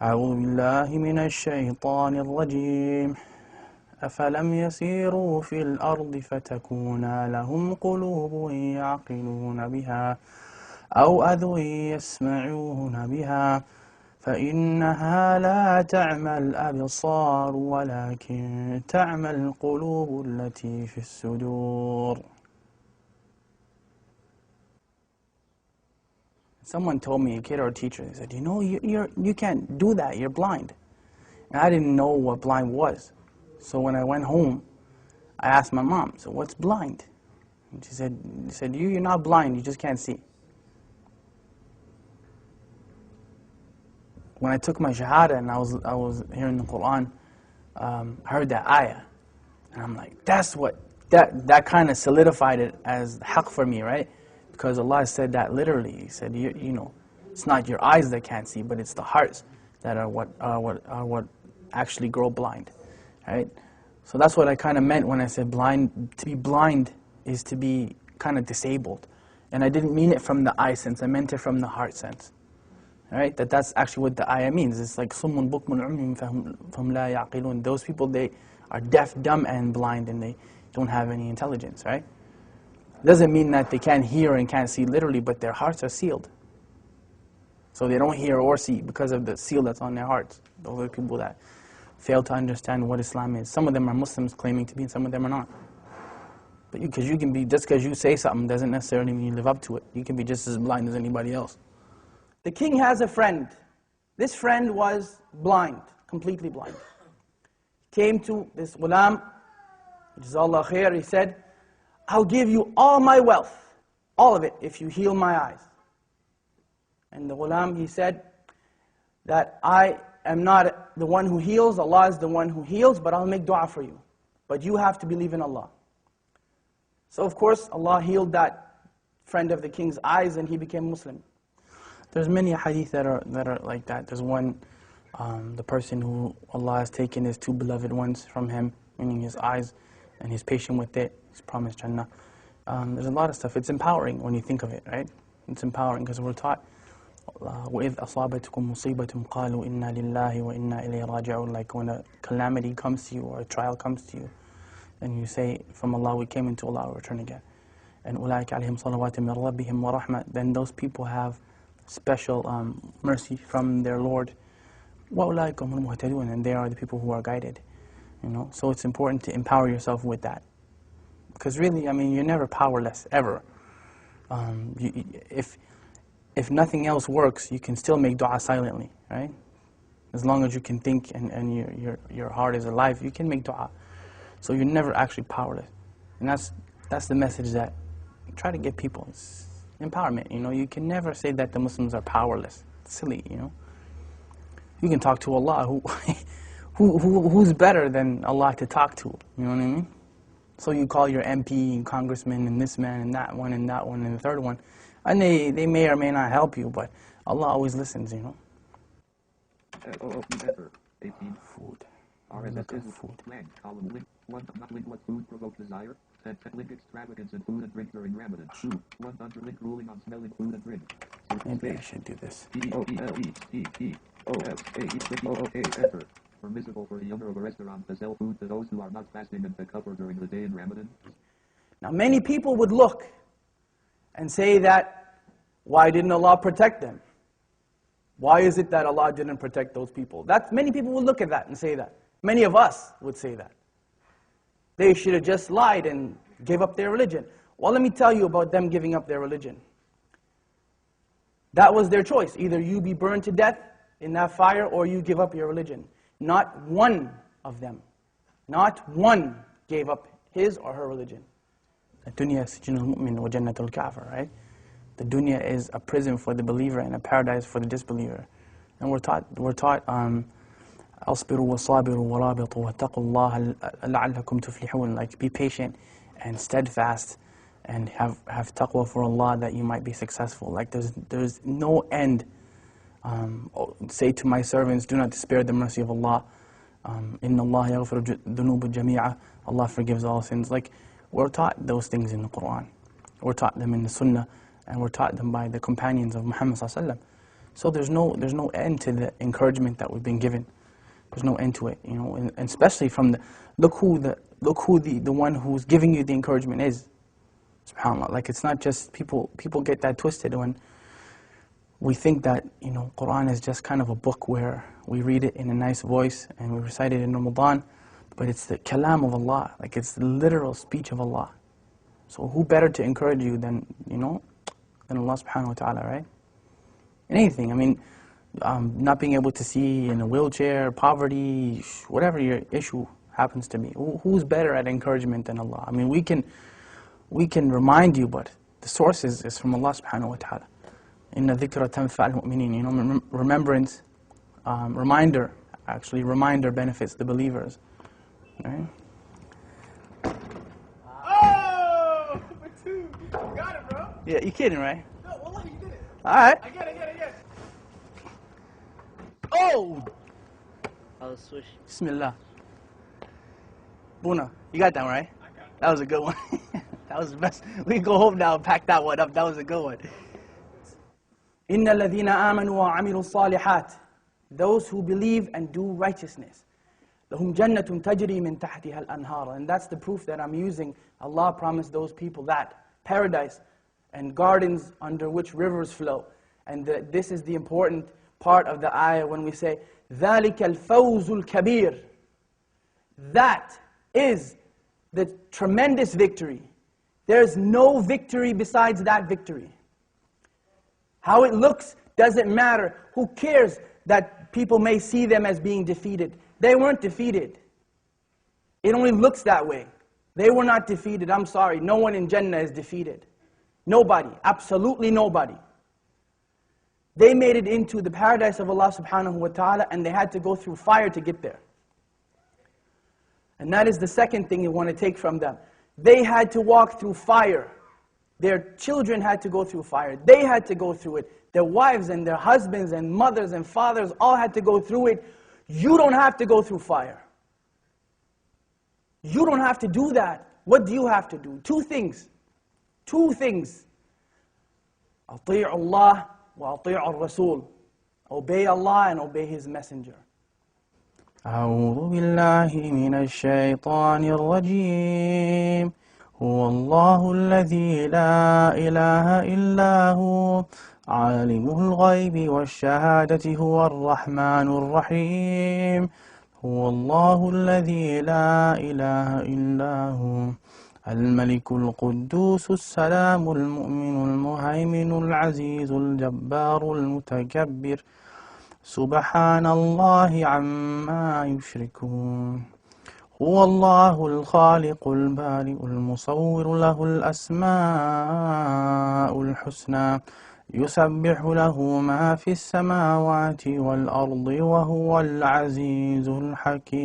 أعوذ بالله من الشيطان الرجيم أفلم يسيروا في الأرض فتكون لهم قلوب يعقلون بها أو أذن يسمعون بها فإنها لا تعمى الأبصار ولكن تعمى القلوب التي في الصدور. Someone told me, a kid or a teacher, they said, you know, you can't do that, you're blind. And I didn't know what blind was. So when I went home, I asked my mom, so what's blind? And she said, you're not blind, you just can't see. When I took my shahada and I was hearing the Quran, I heard that ayah. And I'm like, that kind of solidified it as haqq for me, right? Because Allah said that literally. He said, you know, it's not your eyes that can't see, but it's the hearts that are what actually grow blind, right? So that's what I kind of meant when I said blind. To be blind is to be kind of disabled. And I didn't mean it from the eye sense, I meant it from the heart sense. Right? That's actually what the ayah means. It's like summun bukmun umyun fahum la ya'qilun. Those people, they are deaf, dumb, and blind, and they don't have any intelligence, right? Doesn't mean that they can't hear and can't see literally, but their hearts are sealed. So they don't hear or see because of the seal that's on their hearts. Those are the people that fail to understand what Islam is. Some of them are Muslims claiming to be, and some of them are not. But just because you say something doesn't necessarily mean you live up to it. You can be just as blind as anybody else. The king has a friend. This friend was blind, completely blind. Came to this ghulam, Jazakallah khair, he said, I'll give you all my wealth, all of it, if you heal my eyes. And the ghulam, he said, that I am not the one who heals, Allah is the one who heals, but I'll make dua for you. But you have to believe in Allah. So of course, Allah healed that friend of the king's eyes and he became Muslim. There's many hadith that are like that. There's one, the person who Allah has taken his two beloved ones from him, meaning his eyes, and he's patient with it, he's promised Jannah. There's a lot of stuff. It's empowering when you think of it, right? It's empowering because we're taught, وَإِذْ أَصَابَتْكُمْ مُصِيبَةٌ قَالُوا إِنَّا لِلَّهِ وَإِنَّا إِلَيْهِ رَاجِعُونَ. Like when a calamity comes to you or a trial comes to you, and you say, from Allah we came, into Allah we return again. And أُولَٰئِكَ عَلَيْهِمْ صَلَوَاتٍ مِّن رَبِّهِمْ وَرَحْمَةٍ. Then those people have special mercy from their Lord. وَأُولَٰئِكَ هُمُ الْمُهْتَدُونَ. And they are the people who are guided. You know, so it's important to empower yourself with that. Because really, I mean, you're never powerless, ever. If nothing else works, you can still make dua silently, right? As long as you can think and your heart is alive, you can make dua. So you're never actually powerless. And that's the message that I try to give people. It's empowerment, you know. You can never say that the Muslims are powerless. It's silly, you know. You can talk to Allah, who's better than Allah to talk to, you know what I mean? So you call your MP and congressman and this man and that one and the third one, and they may or may not help you, but Allah always listens, you know. Food. Look at food. What food provokes desire? Link extravagance in food and drink during Ramadan. 1 link ruling on smelling food and drink. Maybe I should do this. Permissible for the owner of a restaurant to sell food to those who are not fasting and to cover during the day in Ramadan. Now many people would look and say that, why didn't Allah protect them? Why is it that Allah didn't protect those people? Many people would look at that and say that. Many of us would say that. They should have just lied and gave up their religion. Well, let me tell you about them giving up their religion. That was their choice. Either you be burned to death in that fire or you give up your religion. Not one of them, not one gave up his or her religion. الدنيا سجن المؤمن وجنة الكافر, right? The dunya is a prison for the believer and a paradise for the disbeliever. And we're taught أصبروا وصابروا ورابطوا واتقوا الله لعلكم تفلحون. Like, be patient and steadfast and have taqwa for Allah that you might be successful. Like, there's no end. Say to my servants, do not despair the mercy of Allah. Inna Allah yaghfiru dhunuba jami'a. Allah forgives all sins. Like, we're taught those things in the Quran. We're taught them in the Sunnah, and we're taught them by the companions of Muhammad sallallahu alaihi wasallam. So there's no end to the encouragement that we've been given. There's no end to it, you know, and especially from look who the one who's giving you the encouragement is. SubhanAllah. Like, it's not just people get that twisted when we think that, you know, Quran is just kind of a book where we read it in a nice voice and we recite it in Ramadan, but it's the kalam of Allah, like it's the literal speech of Allah. So who better to encourage you than, you know, than Allah subhanahu wa ta'ala, right? Anything, I mean, not being able to see in a wheelchair, poverty, whatever your issue happens to be. Who's better at encouragement than Allah? I mean, we can remind you, but the source is from Allah subhanahu wa ta'ala. Inna dhikra tanfa'al mu'minin. You know, remembrance, reminder benefits the believers. Right? Oh, for two. You got it, bro. Yeah, you kidding, right? No, wallah, you did it. All right. I get it. Oh! I'll switch. Bismillah. Buna, you got that one, right? I got it. That was a good one. That was the best. We can go home now and pack that one up. That was a good one. إِنَّ الَّذِينَ آمَنُوا وَعَمِلُوا الصَّالِحَاتِ. Those who believe and do righteousness. لَهُمْ جَنَّةٌ تَجْرِي مِنْ تَحْتِهَا الْأَنْهَارُ. And that's the proof that I'm using. Allah promised those people that. Paradise and gardens under which rivers flow. And this is the important part of the ayah when we say, ذَلِكَ الْفَوْزُ الْكَبِيرُ. That is the tremendous victory. There's no victory besides that victory. How it looks doesn't matter. Who cares that people may see them as being defeated? They weren't defeated. It only looks that way. They were not defeated. I'm sorry. No one in Jannah is defeated. Nobody. Absolutely nobody. They made it into the paradise of Allah subhanahu wa ta'ala, and they had to go through fire to get there. And that is the second thing you want to take from them. They had to walk through fire. Their children had to go through fire. They had to go through it. Their wives and their husbands and mothers and fathers all had to go through it. You don't have to go through fire. You don't have to do that. What do you have to do? Two things. Two things. أطيعوا الله وأطيعوا الرسول. Obey Allah and obey His Messenger. أعوذ بالله من الشيطان الرجيم هو الله الذي لا إله إلا هو عالم الغيب والشهادة هو الرحمن الرحيم هو الله الذي لا إله إلا هو الملك القدوس السلام المؤمن المهيمن العزيز الجبار المتكبر سبحان الله عما يشركون هو الله الخالق البارئ المصور له الأسماء الحسنى يسبح له ما في السماوات والأرض وهو العزيز الحكيم